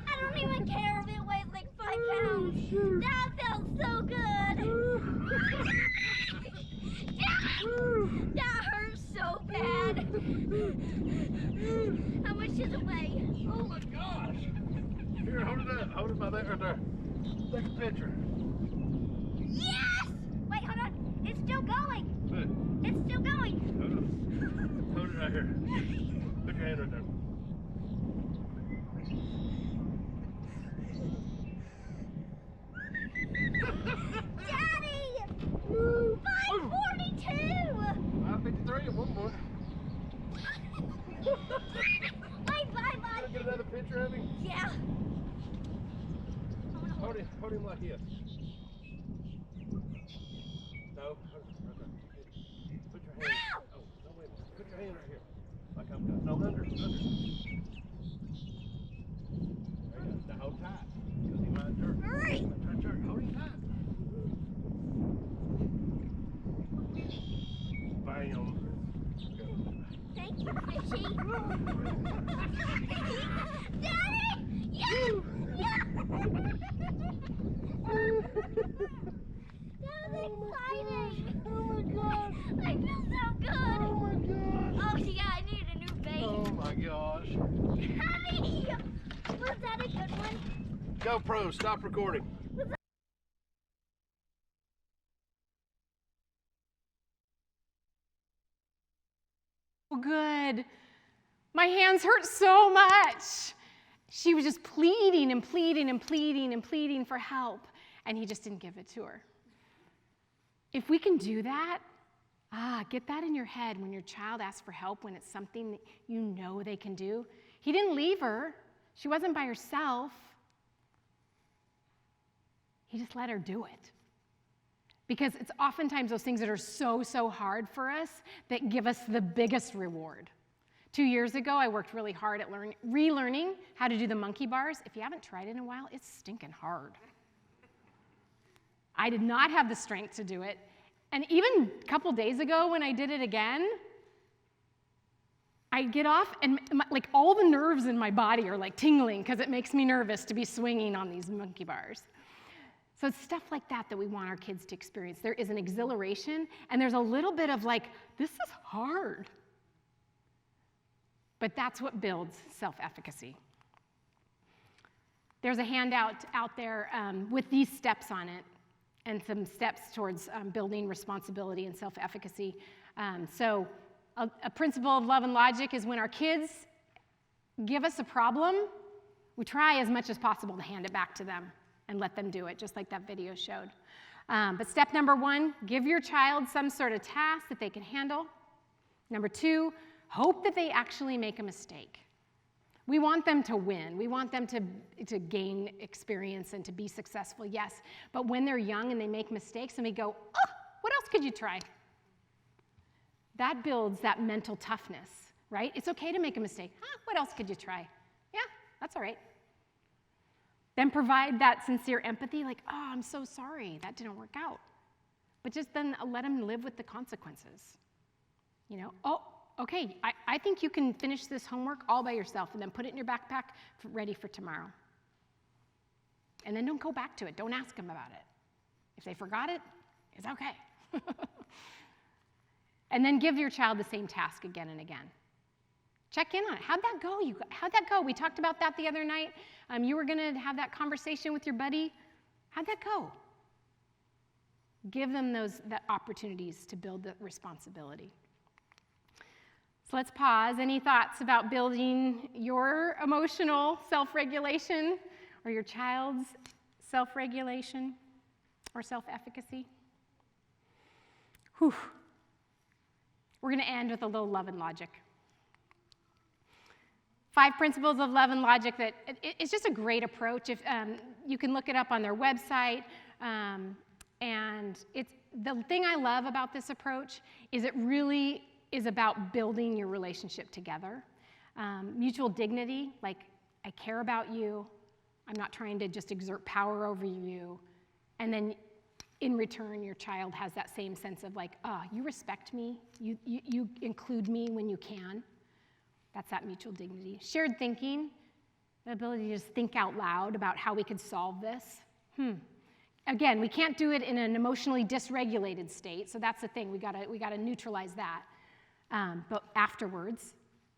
I don't even care if it weighs like 5 pounds. That felt so good. That hurts so bad. How much does it weigh? Oh my gosh. Here, hold it up. Hold it by that right there. Take a picture. Yes! Wait, hold on. It's still going. Good. It's still going. Hold on. Hold it right here. Put your hand right there. Daddy! 542! 553 at one point. Wait, bye. Get another picture of him. Yeah. Hold him like this. No, hold it right there. Put your hand. Ow! Oh, no, wait a minute. Put your hand right here. Like I'm got. No, under. There you go. Now hold tight. Because he might jerk. Hurry! He might try to jerk. Hold him tight. Bam. Thank you, Fishy. Daddy! Yes! Yes! That was exciting! Oh my gosh! I feel so good! Oh my gosh! Oh yeah, I need a new base. Oh my gosh! Daddy! Was that a good one? GoPro, stop recording. Good. My hands hurt so much. She was just pleading and pleading and pleading and pleading for help, and he just didn't give it to her. If we can do that, get that in your head when your child asks for help, when it's something that you know they can do. He didn't leave her. She wasn't by herself. He just let her do it. Because it's oftentimes those things that are so hard for us that give us the biggest reward. 2 years ago, I worked really hard at relearning how to do the monkey bars. If you haven't tried it in a while, it's stinking hard. I did not have the strength to do it. And even a couple days ago when I did it again, I get off and like all the nerves in my body are like tingling because it makes me nervous to be swinging on these monkey bars. So it's stuff like that that we want our kids to experience. There is an exhilaration and there's a little bit of like, this is hard. But that's what builds self-efficacy. There's a handout out there with these steps on it and some steps towards building responsibility and self-efficacy. So a principle of love and logic is when our kids give us a problem, we try as much as possible to hand it back to them and let them do it, just like that video showed. But step number 1, give your child some sort of task that they can handle. Number 2, hope that they actually make a mistake. We want them to win. We want them to gain experience and to be successful, yes. But when they're young and they make mistakes and we go, oh, what else could you try? That builds that mental toughness, right? It's okay to make a mistake. What else could you try? Yeah, that's all right. Then provide that sincere empathy, like, oh, I'm so sorry, that didn't work out. But just then let them live with the consequences. You know, oh, okay, I think you can finish this homework all by yourself and then put it in your backpack ready for tomorrow. And then don't go back to it. Don't ask them about it. If they forgot it, it's okay. And then give your child the same task again and again. Check in on it. How'd that go? How'd that go? We talked about that the other night. You were going to have that conversation with your buddy. How'd that go? Give them that opportunities to build the responsibility. So let's pause. Any thoughts about building your emotional self-regulation or your child's self-regulation or self-efficacy? Whew. We're going to end with a little love and logic. 5 principles of love and logic that it's just a great approach. If you can look it up on their website, and it's the thing I love about this approach is it really is about building your relationship together. Mutual dignity, like I care about you, I'm not trying to just exert power over you, and then in return your child has that same sense of like, you respect me, you include me when you can. That's that mutual dignity. Shared thinking, the ability to just think out loud about how we could solve this. Again, we can't do it in an emotionally dysregulated state, so that's the thing. We gotta neutralize that. But afterwards,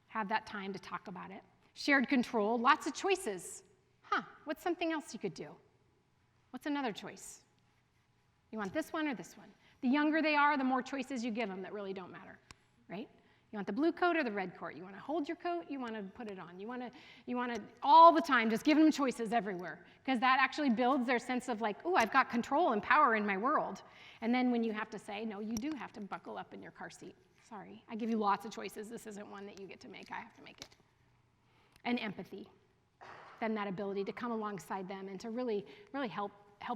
have that time to talk about it. Shared control, lots of choices. What's something else you could do? What's another choice? You want this one or this one? The younger they are, the more choices you give them that really don't matter, right? You want the blue coat or the red coat? You want to hold your coat? You want to put it on? You want to all the time just give them choices everywhere, because that actually builds their sense of like, oh, I've got control and power in my world. And then when you have to say, no, you do have to buckle up in your car seat. Sorry, I give you lots of choices. This isn't one that you get to make. I have to make it. And empathy, then that ability to come alongside them and to really, really help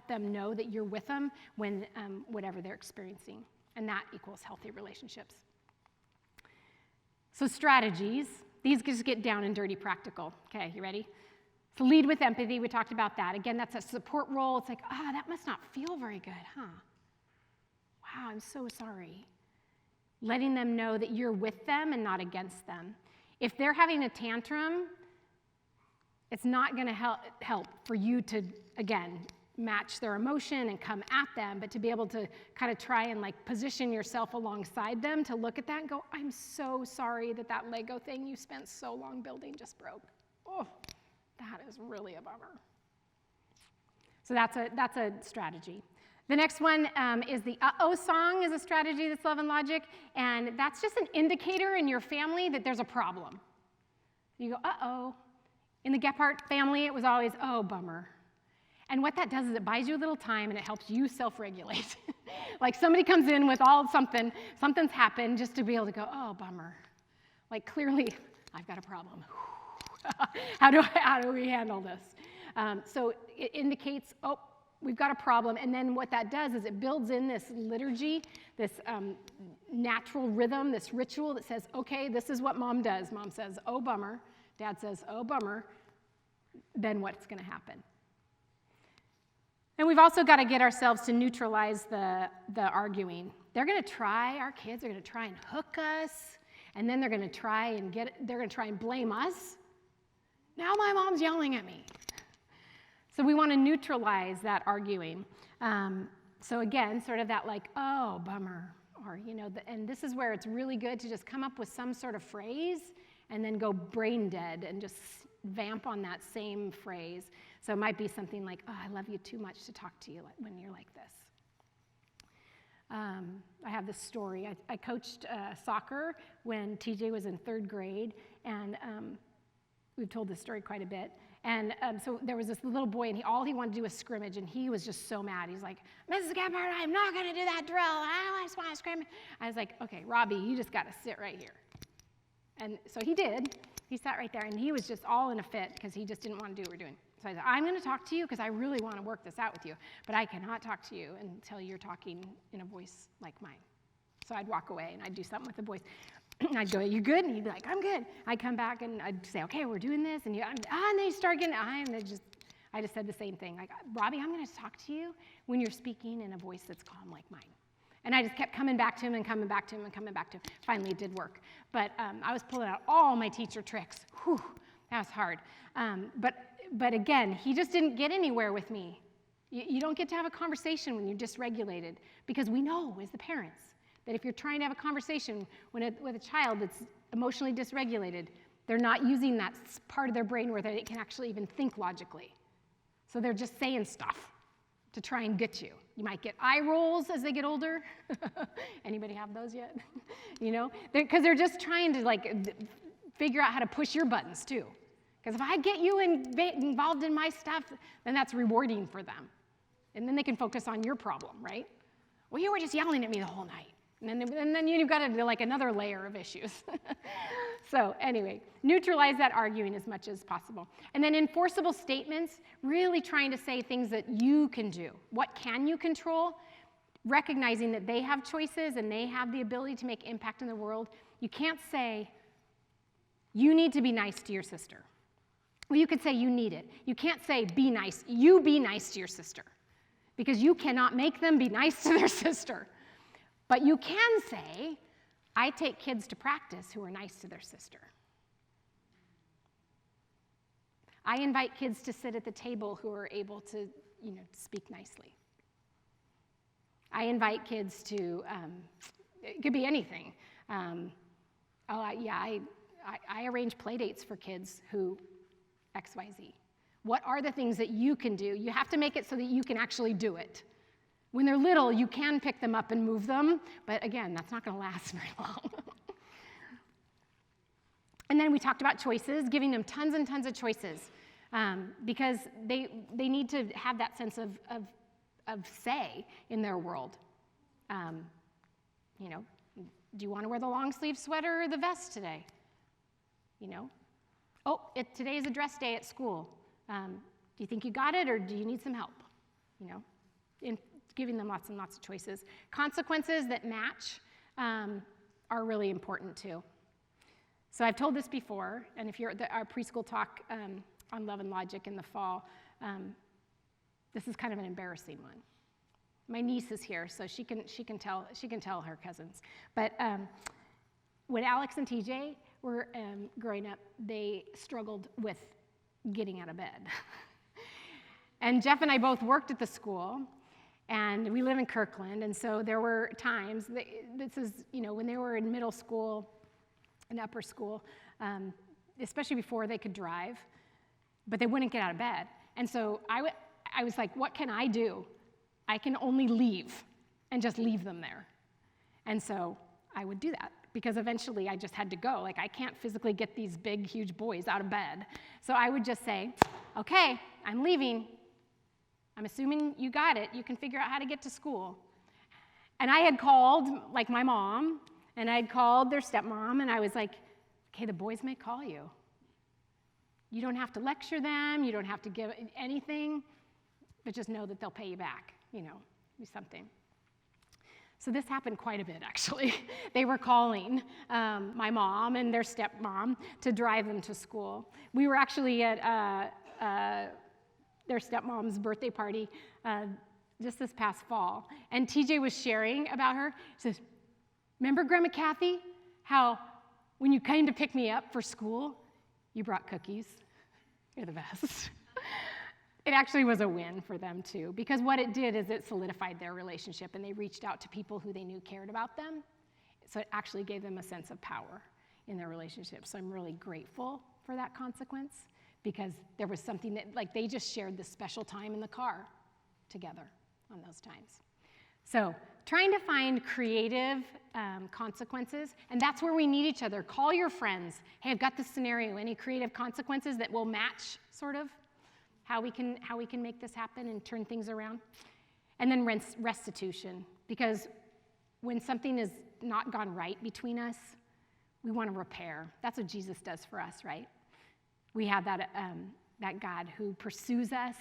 them know that you're with them when whatever they're experiencing. And that equals healthy relationships. So strategies, these just get down and dirty practical. Okay, you ready? So lead with empathy, we talked about that. Again, that's a support role. It's like, that must not feel very good, huh? Wow, I'm so sorry. Letting them know that you're with them and not against them. If they're having a tantrum, it's not gonna help for you to, again, match their emotion and come at them, but to be able to kind of try and like position yourself alongside them to look at that and go, I'm so sorry that Lego thing you spent so long building just broke. Oh, that is really a bummer. So that's a strategy. The next one is the uh-oh song is a strategy that's love and logic, and that's just an indicator in your family that there's a problem. You go, uh-oh. In the Gephart family, it was always, oh, bummer. And what that does is it buys you a little time and it helps you self-regulate. Like somebody comes in with something's happened, just to be able to go, oh, bummer. Like clearly, I've got a problem. How do we handle this? So it indicates, oh, we've got a problem. And then what that does is it builds in this liturgy, this natural rhythm, this ritual that says, okay, this is what mom does. Mom says, oh, bummer. Dad says, oh, bummer. Then what's going to happen? And we've also got to get ourselves to neutralize the arguing. Our kids are going to try and hook us, and then they're going to try and blame us. Now my mom's yelling at me. So we want to neutralize that arguing. So again, sort of that like, oh, bummer, or, and this is where it's really good to just come up with some sort of phrase and then go brain dead and just vamp on that same phrase. So it might be something like, oh, I love you too much to talk to you when you're like this. I have this story. I coached soccer when TJ was in 3rd grade, and we've told this story quite a bit. And so there was this little boy, and all he wanted to do was scrimmage, and he was just so mad. He's like, Mrs. Gephart, I'm not going to do that drill. I just want to scrimmage. I was like, okay, Robbie, you just got to sit right here. And so he did. He sat right there, and he was just all in a fit because he just didn't want to do what we're doing. So I said, I'm going to talk to you because I really want to work this out with you, but I cannot talk to you until you're talking in a voice like mine. So I'd walk away, and I'd do something with the voice. I'd go, you good? And he'd be like, I'm good. I'd come back, and I'd say, okay, we're doing this. And and then you start getting, and I just said the same thing. Like, Robbie, I'm going to talk to you when you're speaking in a voice that's calm like mine. And I just kept coming back to him and coming back to him and coming back to him. Finally, it did work. But I was pulling out all my teacher tricks. Whew, that was hard. But again, he just didn't get anywhere with me. You don't get to have a conversation when you're dysregulated, because we know as the parents that if you're trying to have a conversation with a child that's emotionally dysregulated, They're not using that part of their brain where they can actually even think logically. So they're just saying stuff to try and get you. You might get eye rolls as they get older. Anybody have those yet? You know, because they're just trying to like figure out how to push your buttons too. Because if I get you involved in my stuff, then that's rewarding for them. And then they can focus on your problem, right? Well, you were just yelling at me the whole night. And then you've got like another layer of issues. So anyway, neutralize that arguing as much as possible. And then enforceable statements, really trying to say things that you can do. What can you control? Recognizing that they have choices and they have the ability to make impact in the world. You can't say, you need to be nice to your sister. Well, you could say you need it. You can't say be nice. You be nice to your sister. Because you cannot make them be nice to their sister. But you can say, I take kids to practice who are nice to their sister. I invite kids to sit at the table who are able to, speak nicely. I invite kids to, it could be anything. I arrange play dates for kids who X, Y, Z. What are the things that you can do? You have to make it so that you can actually do it. When they're little, you can pick them up and move them, but again, that's not going to last very long. And then we talked about choices, giving them tons and tons of choices, because they need to have that sense of say in their world. Do you want to wear the long sleeve sweater or the vest today? Today is a dress day at school. Do you think you got it, or do you need some help? In giving them lots and lots of choices. Consequences that match are really important too. So I've told this before, and if you're at our preschool talk on love and logic in the fall, this is kind of an embarrassing one. My niece is here, so she can tell her cousins. But when Alex and TJ were growing up, they struggled with getting out of bed. And Jeff and I both worked at the school, and we live in Kirkland, and so there were times, when they were in middle school and upper school, especially before they could drive, but they wouldn't get out of bed. And so I was like, what can I do? I can only leave and just leave them there. And so I would do that, because eventually I just had to go. Like, I can't physically get these big, huge boys out of bed. So I would just say, okay, I'm leaving. I'm assuming you got it. You can figure out how to get to school. And I had called, like, my mom, and I had called their stepmom, and I was like, okay, the boys may call you. You don't have to lecture them. You don't have to give anything, but just know that they'll pay you back, do something. So this happened quite a bit, actually. They were calling my mom and their stepmom to drive them to school. We were actually at their stepmom's birthday party just this past fall. And TJ was sharing about her. He says, remember Grandma Kathy, how when you came to pick me up for school, you brought cookies? You're the best. It actually was a win for them too, because what it did is it solidified their relationship, and they reached out to people who they knew cared about them. So it actually gave them a sense of power in their relationship. So I'm really grateful for that consequence, because there was something that, like, they just shared this special time in the car together on those times. So trying to find creative consequences, and that's where we need each other. Call your friends. Hey, I've got this scenario. Any creative consequences that will match, sort of, how we can make this happen and turn things around? And then restitution, because when something has not gone right between us, we want to repair. That's what Jesus does for us, right? We have that God who pursues us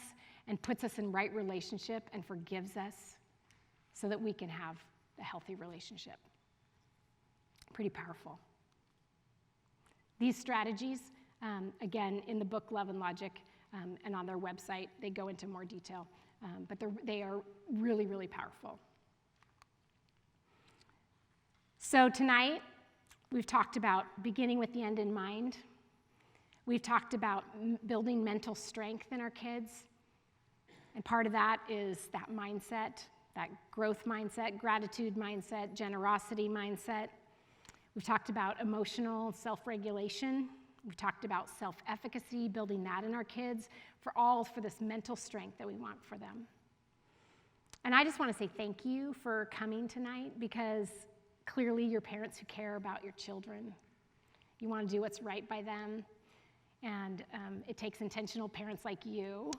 and puts us in right relationship and forgives us so that we can have a healthy relationship. Pretty powerful. These strategies, again, in the book Love and Logic and on their website, they go into more detail, but they are really, really powerful. So tonight, we've talked about beginning with the end in mind. We've talked about building mental strength in our kids. And part of that is that mindset, that growth mindset, gratitude mindset, generosity mindset. We've talked about emotional self-regulation, We talked about self-efficacy, building that in our kids, for this mental strength that we want for them. And I just want to say thank you for coming tonight, because clearly you're parents who care about your children. You want to do what's right by them. And it takes intentional parents like you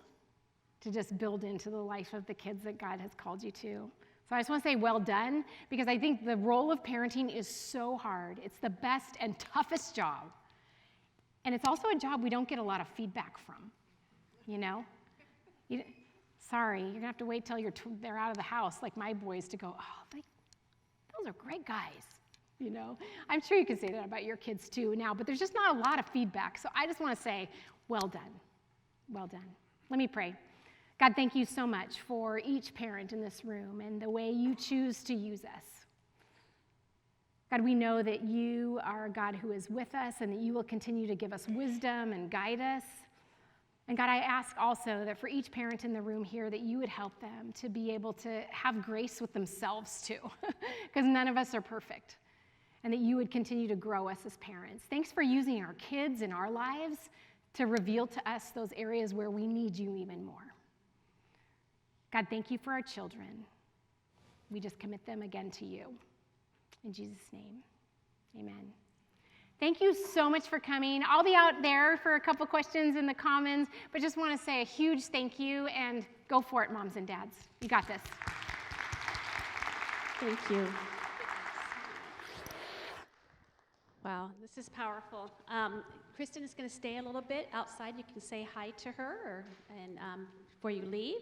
to just build into the life of the kids that God has called you to. So I just want to say well done, because I think the role of parenting is so hard. It's the best and toughest job. And it's also a job we don't get a lot of feedback from, you know? Sorry, you're going to have to wait till they're out of the house, like my boys, to go, oh, those are great guys, you know? I'm sure you can say that about your kids too now, but there's just not a lot of feedback. So I just want to say, well done. Well done. Let me pray. God, thank you so much for each parent in this room and the way you choose to use us. God, we know that you are a God who is with us and that you will continue to give us wisdom and guide us. And God, I ask also that for each parent in the room here, that you would help them to be able to have grace with themselves too, because none of us are perfect, and that you would continue to grow us as parents. Thanks for using our kids in our lives to reveal to us those areas where we need you even more. God, thank you for our children. We just commit them again to you. In Jesus' name, amen. Thank you so much for coming. I'll be out there for a couple questions in the Commons, but just want to say a huge thank you, and go for it, moms and dads. You got this. Thank you. Wow, this is powerful. Kristen is going to stay a little bit outside. You can say hi to her before you leave.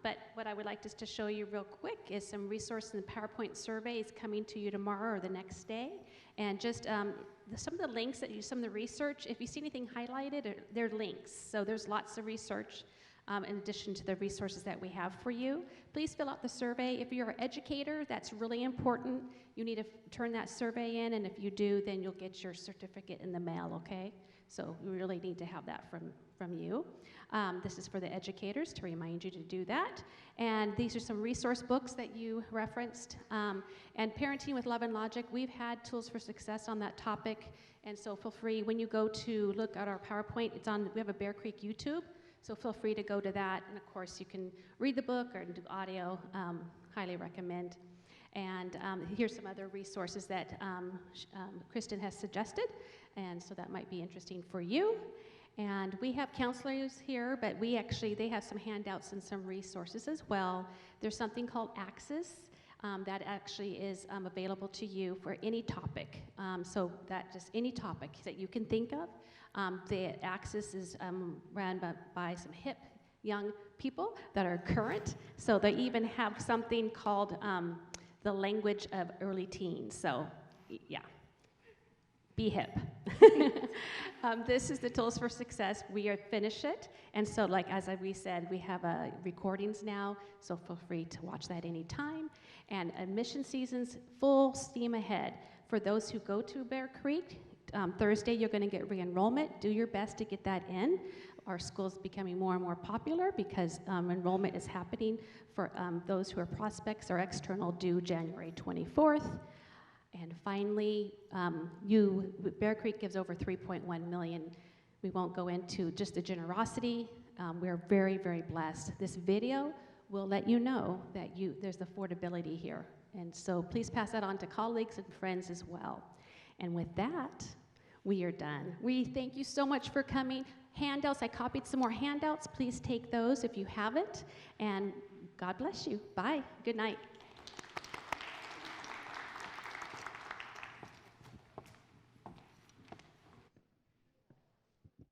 But what I would like just to show you real quick is some resources, and the PowerPoint survey is coming to you tomorrow or the next day. And just some of the links some of the research, if you see anything highlighted, they're links. So there's lots of research in addition to the resources that we have for you. Please fill out the survey. If you're an educator, that's really important. You need to turn that survey in, and if you do, then you'll get your certificate in the mail, okay? So we really need to have that from you. This is for the educators to remind you to do that. And these are some resource books that you referenced. And Parenting with Love and Logic, we've had tools for success on that topic. And so feel free, when you go to look at our PowerPoint, we have a Bear Creek YouTube. So feel free to go to that. And of course, you can read the book or do audio. Highly recommend. And here's some other resources that Kristen has suggested. And so that might be interesting for you. And we have counselors here, but they have some handouts and some resources as well. There's something called Axis that actually is available to you for any topic. So that just any topic that you can think of. The Axis is run by some hip young people that are current. So they even have something called the language of early teens. So yeah. Be hip. This is the Tools for Success. We are finished it. And so, as we said, we have recordings now, so feel free to watch that anytime. And admission season's full steam ahead. For those who go to Bear Creek, Thursday you're going to get re-enrollment. Do your best to get that in. Our school's becoming more and more popular because enrollment is happening for those who are prospects or external due January 24th. And finally, Bear Creek gives over $3.1 million. We won't go into just the generosity. We're very, very blessed. This video will let you know that there's affordability here. And so please pass that on to colleagues and friends as well. And with that, we are done. We thank you so much for coming. Handouts, I copied some more handouts. Please take those if you haven't. And God bless you. Bye. Good night.